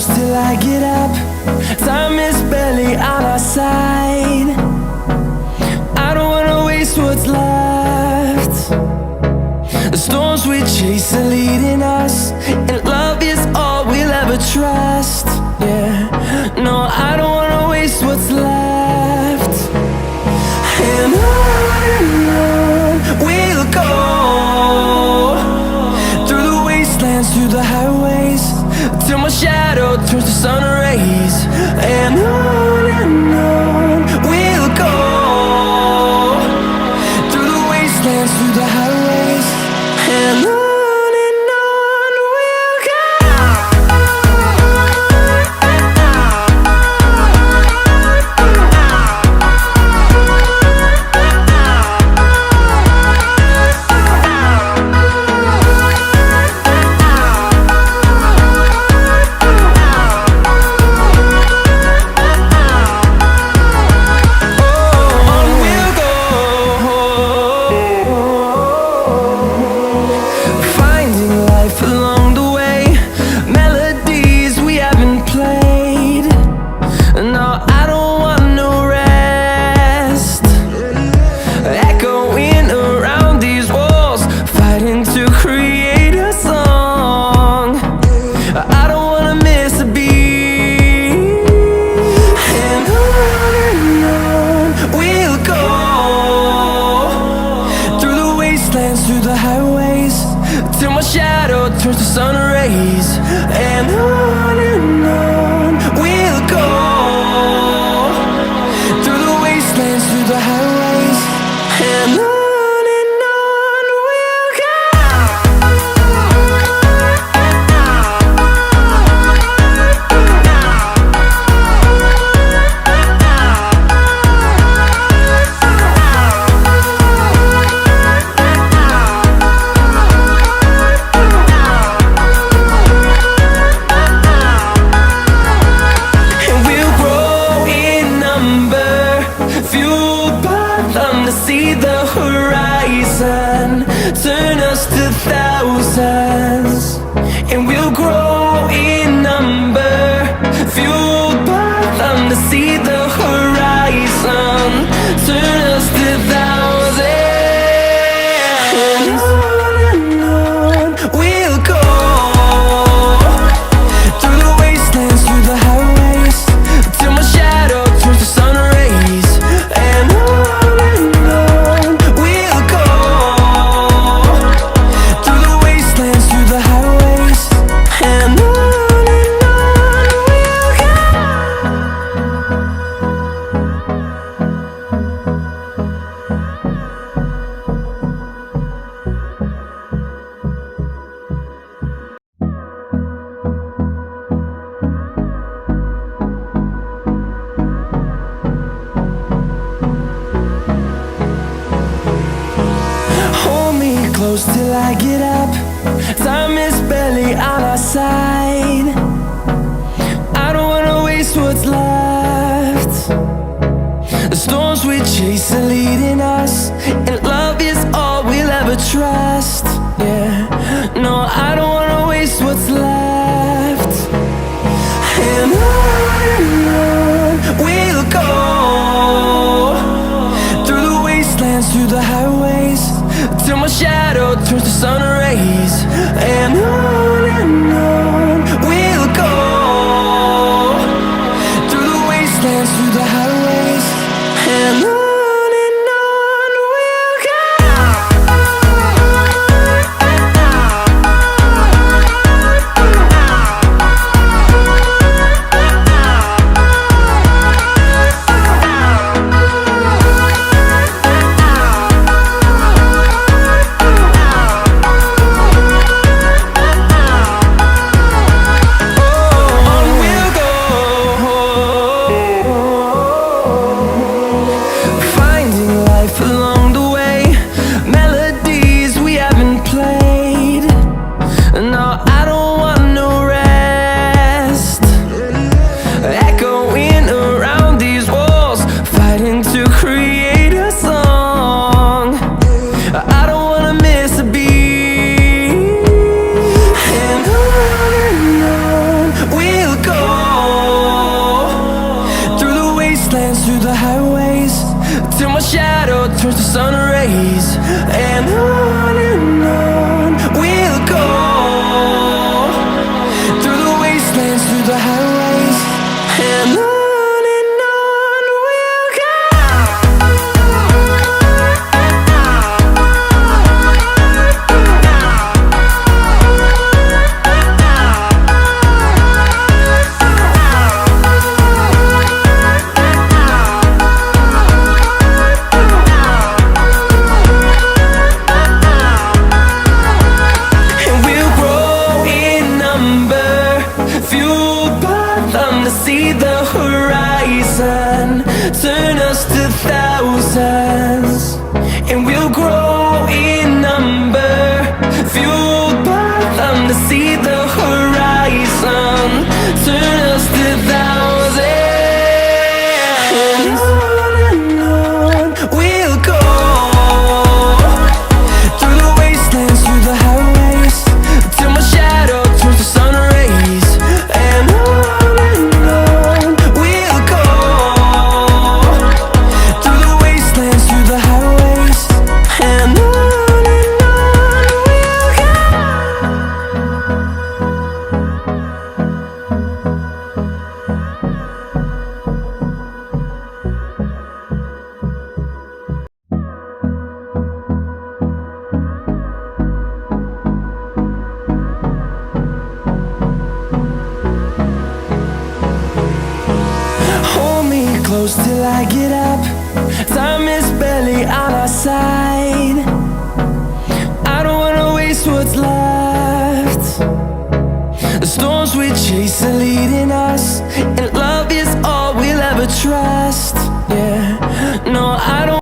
close till I get up. Time is barely on our side. I don't wanna waste what's left. The storms we chase are leading us, and love is all we'll ever trust. Yeah, no, I don't wanna waste what's left. And on we'll go, through the wastelands, through the highways, till my shadow turns to sun rays. And on we'll go, through the wastelands, through the highways, and on we'll go. Through the highways, till my shadow turns to sun rays. And on we'll go, through the wastelands, through the highways, and on we'll go. See the horizon turn us to thousands, and we'll grow in number, fueled by them to see the horizon turn us to thousands. And on we'll go, through the wastelands, through the highways, till my shadow turns to sun rays. And close till I get up. Time is barely on our side. I don't wanna waste what's left. The storms we chase are leading us, and love is all we'll ever trust. Yeah, no, I don't wanna waste what's left. And on we'll go, through the wastelands, through the highways, till my shadow turns to sun rays. And on we'll go, through the wastelands, through the highways, and on. wastelands, through the highways, till my shadow turns to sun rays. And on we'll go, through the wastelands, through the highways, and on we'll go. See the horizon turn us to thousands, and we'll grow in number, fueled by them to see the horizon turn us to thousands. And on we'll go, through the wastelands, through the highways, till my shadow turns to sun rays. And close till I get up. Time is barely on our side. I don't wanna waste what's left. The storms we chase are leading us.